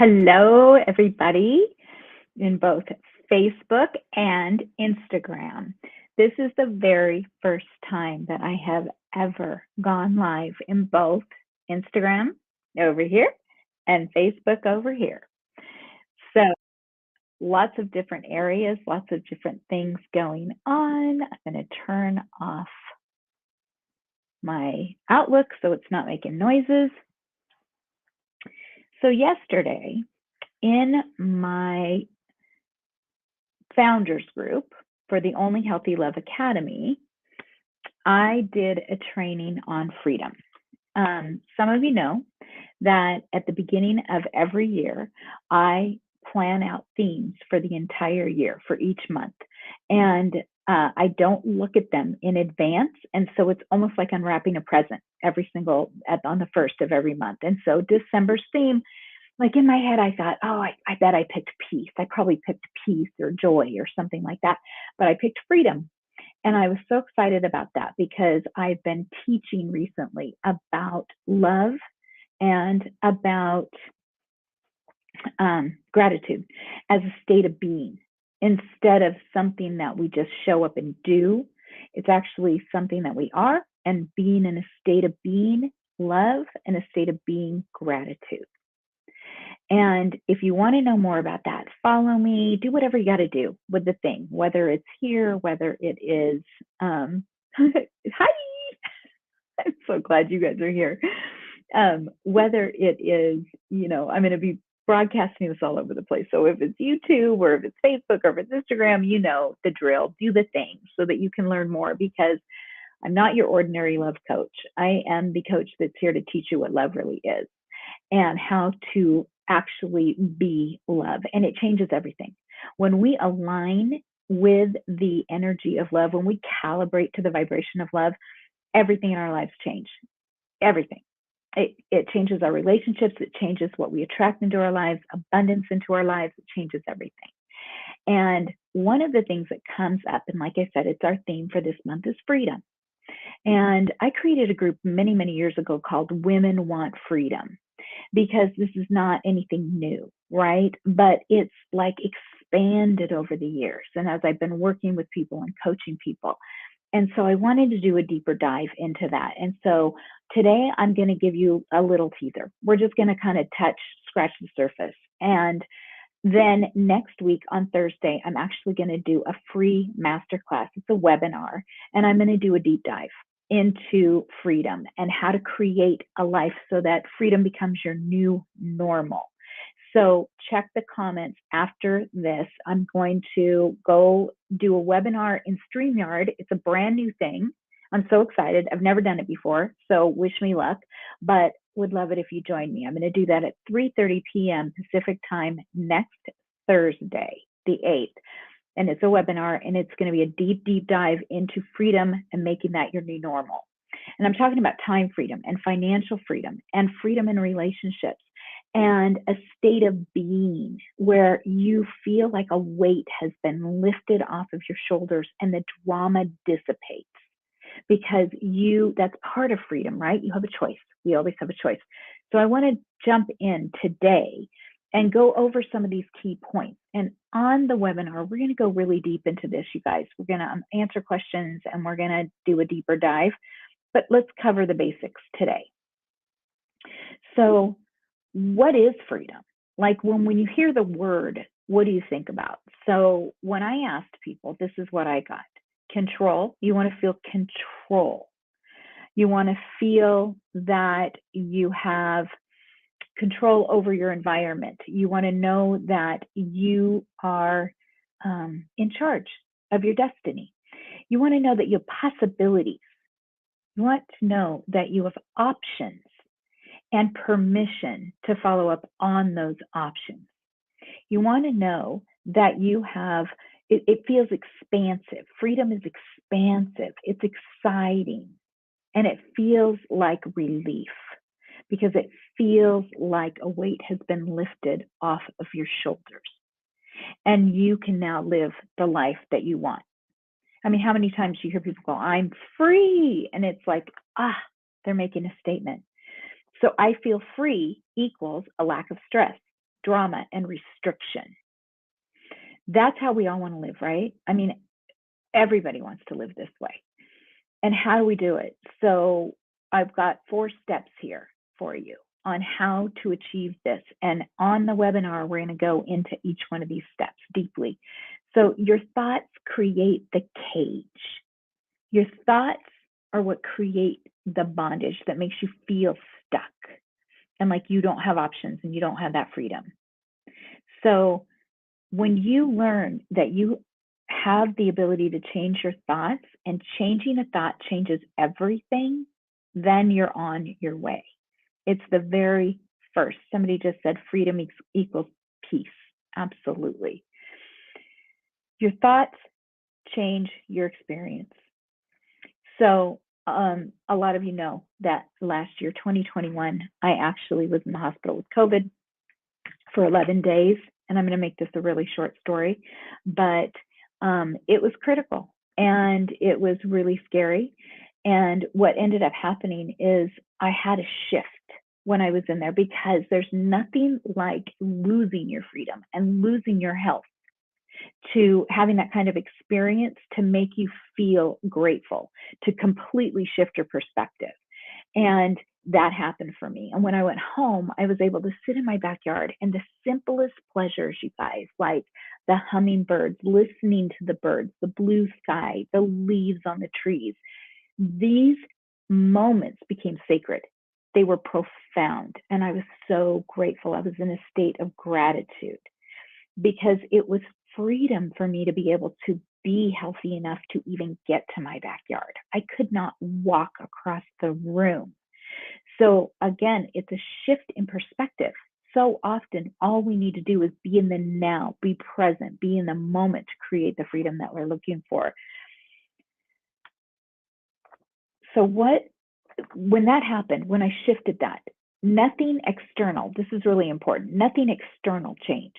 Hello, everybody, in both Facebook and Instagram. This is the very first time that I have ever gone live in both Instagram over here and Facebook over here. So, lots of different areas, lots of different things going on. I'm going to turn off my Outlook so it's not making noises. So, yesterday, in my founders group for the Only Healthy Love Academy, I did a training on freedom. Some of you know that at the beginning of every year, I plan out themes for the entire year for each month. And I don't look at them in advance. And so it's almost like unwrapping a present on the first of every month. And so December's theme, like in my head, I thought, oh, I bet I picked peace. I probably picked peace or joy or something like that. But I picked freedom. And I was so excited about that because I've been teaching recently about love and about gratitude as a state of being instead of something that we just show up and do. It's actually something that we are, and being in a state of being love and a state of being gratitude. And if you want to know more about that, follow me, do whatever you got to do with the thing, whether it's here, whether it is, hi, I'm so glad you guys are here. Whether it is, I'm going to be broadcasting this all over the place. So if it's YouTube or if it's Facebook or if it's Instagram, you know the drill, do the thing so that you can learn more, because I'm not your ordinary love coach. I am the coach that's here to teach you what love really is and how to actually be love. And it changes everything. When we align with the energy of love, when we calibrate to the vibration of love, everything in our lives change. Everything. It changes our relationships. It changes what we attract into our lives, abundance into our lives. It changes everything. And one of the things that comes up, and like I said, it's our theme for this month, is freedom. And I created a group many, many years ago called Women Want Freedom, because this is not anything new, right? But it's like expanded over the years. And as I've been working with people and coaching people. And so I wanted to do a deeper dive into that. And so today I'm going to give you a little teaser. We're just going to kind of scratch the surface. And then next week on Thursday, I'm actually going to do a free masterclass. It's a webinar, and I'm going to do a deep dive into freedom and how to create a life so that freedom becomes your new normal. So check the comments after this. I'm going to go do a webinar in StreamYard. It's a brand new thing. I'm so excited. I've never done it before, so wish me luck, but would love it if you join me. I'm going to do that at 3:30 p.m. Pacific time next Thursday, the 8th. And it's a webinar, and it's going to be a deep, deep dive into freedom and making that your new normal. And I'm talking about time freedom and financial freedom and freedom in relationships and a state of being where you feel like a weight has been lifted off of your shoulders and the drama dissipates, because that's part of freedom, right? You have a choice. We always have a choice. So I want to jump in today and go over some of these key points. And on the webinar, we're going to go really deep into this, you guys. We're going to answer questions and we're going to do a deeper dive, but let's cover the basics today. So what is freedom? Like when you hear the word, what do you think about? So when I asked people, this is what I got. Control. You want to feel control. You want to feel that you have control over your environment. You want to know that you are in charge of your destiny. You want to know that you have possibilities. You want to know that you have options and permission to follow up on those options. You want to know that you have, it feels expansive. Freedom is expansive. It's exciting. And it feels like relief, because it feels like a weight has been lifted off of your shoulders. And you can now live the life that you want. I mean, how many times do you hear people go, I'm free? And it's like, they're making a statement. So I feel free equals a lack of stress. drama and restriction. That's how we all want to live, right? I mean, everybody wants to live this way. And how do we do it? So I've got 4 steps here for you on how to achieve this. And on the webinar, we're going to go into each one of these steps deeply. So your thoughts create the cage. Your thoughts are what create the bondage that makes you feel stuck and like you don't have options and you don't have that freedom. So when you learn that you have the ability to change your thoughts, and changing a thought changes everything, then you're on your way. It's the very first. Somebody just said freedom equals peace. Absolutely. Your thoughts change your experience. So a lot of you know that last year, 2021, I actually was in the hospital with COVID for 11 days. And I'm going to make this a really short story, but it was critical and it was really scary. And what ended up happening is I had a shift when I was in there, because there's nothing like losing your freedom and losing your health to having that kind of experience to make you feel grateful, to completely shift your perspective. And that happened for me. And when I went home, I was able to sit in my backyard, and the simplest pleasures, you guys, like the hummingbirds, listening to the birds, the blue sky, the leaves on the trees, these moments became sacred. They were profound. And I was so grateful. I was in a state of gratitude because it was freedom for me to be able to be healthy enough to even get to my backyard. I could not walk across the room. So again, it's a shift in perspective. So often, all we need to do is be in the now, be present, be in the moment to create the freedom that we're looking for. So when that happened, when I shifted that, nothing external, this is really important, nothing external changed.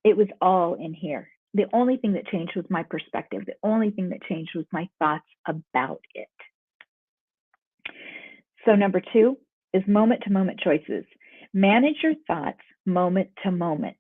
It was all in here. The only thing that changed was my perspective. The only thing that changed was my thoughts about it. So number 2 is moment-to-moment choices. Manage your thoughts moment to moment.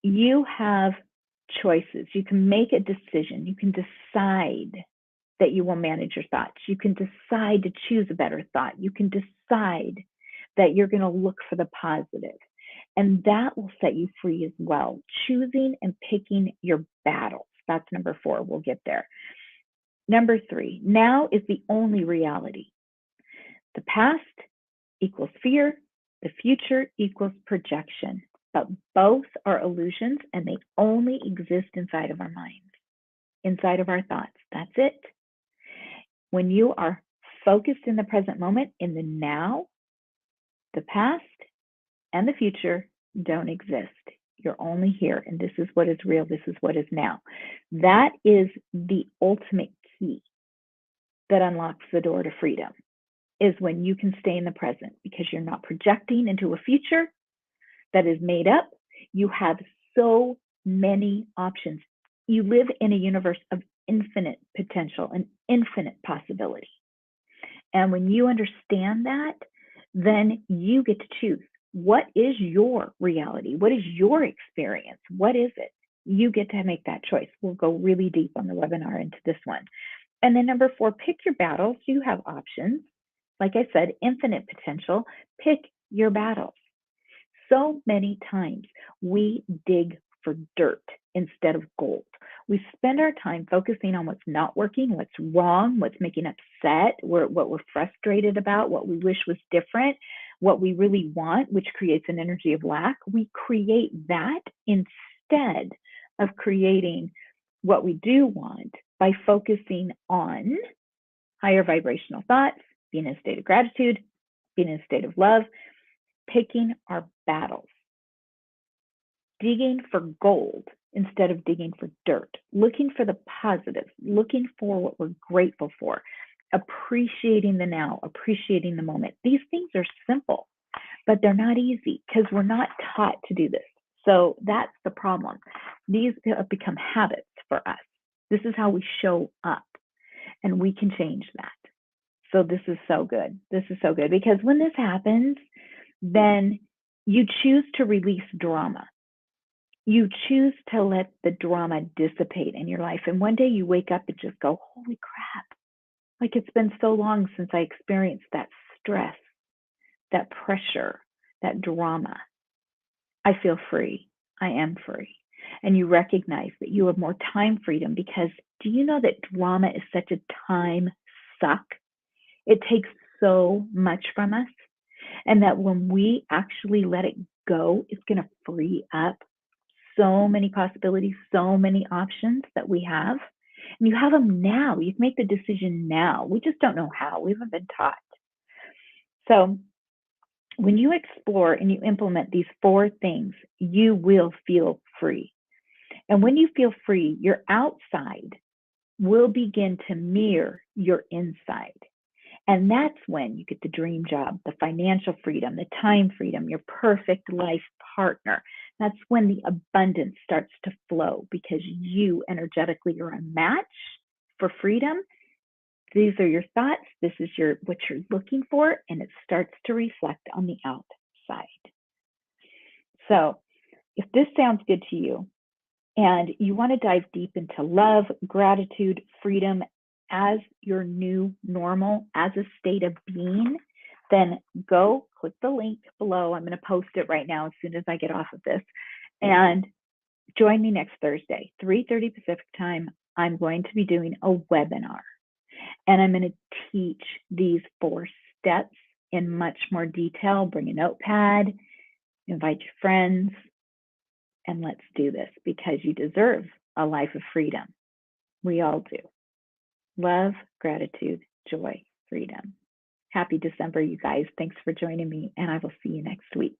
You have choices. You can make a decision. You can decide that you will manage your thoughts. You can decide to choose a better thought. You can decide that you're going to look for the positive. And that will set you free as well. Choosing and picking your battles. That's number 4. We'll get there. Number 3, now is the only reality. The past equals fear. The future equals projection. But both are illusions, and they only exist inside of our minds, inside of our thoughts. That's it. When you are focused in the present moment, in the now, the past and the future don't exist. You're only here, and this is what is real. This is what is now. That is the ultimate key that unlocks the door to freedom, is when you can stay in the present, because you're not projecting into a future that is made up. You have so many options. You live in a universe of infinite potential and infinite possibility. And when you understand that, then you get to choose. What is your reality? What is your experience? What is it? You get to make that choice. We'll go really deep on the webinar into this one. And then number 4, pick your battles. You have options. Like I said, infinite potential. Pick your battles. So many times we dig for dirt instead of gold. We spend our time focusing on what's not working, what's wrong, what's making upset, what we're frustrated about, what we wish was different, what we really want, which creates an energy of lack. We create that instead of creating what we do want by focusing on higher vibrational thoughts, being in a state of gratitude, being in a state of love, picking our battles, digging for gold instead of digging for dirt, looking for the positives, looking for what we're grateful for, appreciating the now, appreciating the moment. These things are simple, but they're not easy because we're not taught to do this. So that's the problem. These have become habits for us. This is how we show up, and we can change that. So this is so good. This is so good, because when this happens, then You choose to release drama. You choose to let the drama dissipate in your life. And one day you wake up and just go, holy crap, like it's been so long since I experienced that stress, that pressure, that drama. I feel free. I am free. And you recognize that you have more time freedom because do you know that drama is such a time suck? It takes so much from us. And that when we actually let it go, it's going to free up so many possibilities, so many options that we have. And you have them now. You can make the decision now. We just don't know how. We haven't been taught. So when you explore and you implement these 4 things, you will feel free. And when you feel free, your outside will begin to mirror your inside. And that's when you get the dream job, the financial freedom, the time freedom, your perfect life partner. That's when the abundance starts to flow because you energetically are a match for freedom. These are your thoughts. This is what you're looking for, and it starts to reflect on the outside. So if this sounds good to you and you want to dive deep into love, gratitude, freedom as your new normal, as a state of being, then go click the link below. I'm going to post it right now as soon as I get off of this. And join me next Thursday, 3:30 Pacific time. I'm going to be doing a webinar. And I'm going to teach these 4 steps in much more detail. Bring a notepad, invite your friends, and let's do this because you deserve a life of freedom. We all do. Love, gratitude, joy, freedom. Happy December, you guys. Thanks for joining me, and I will see you next week.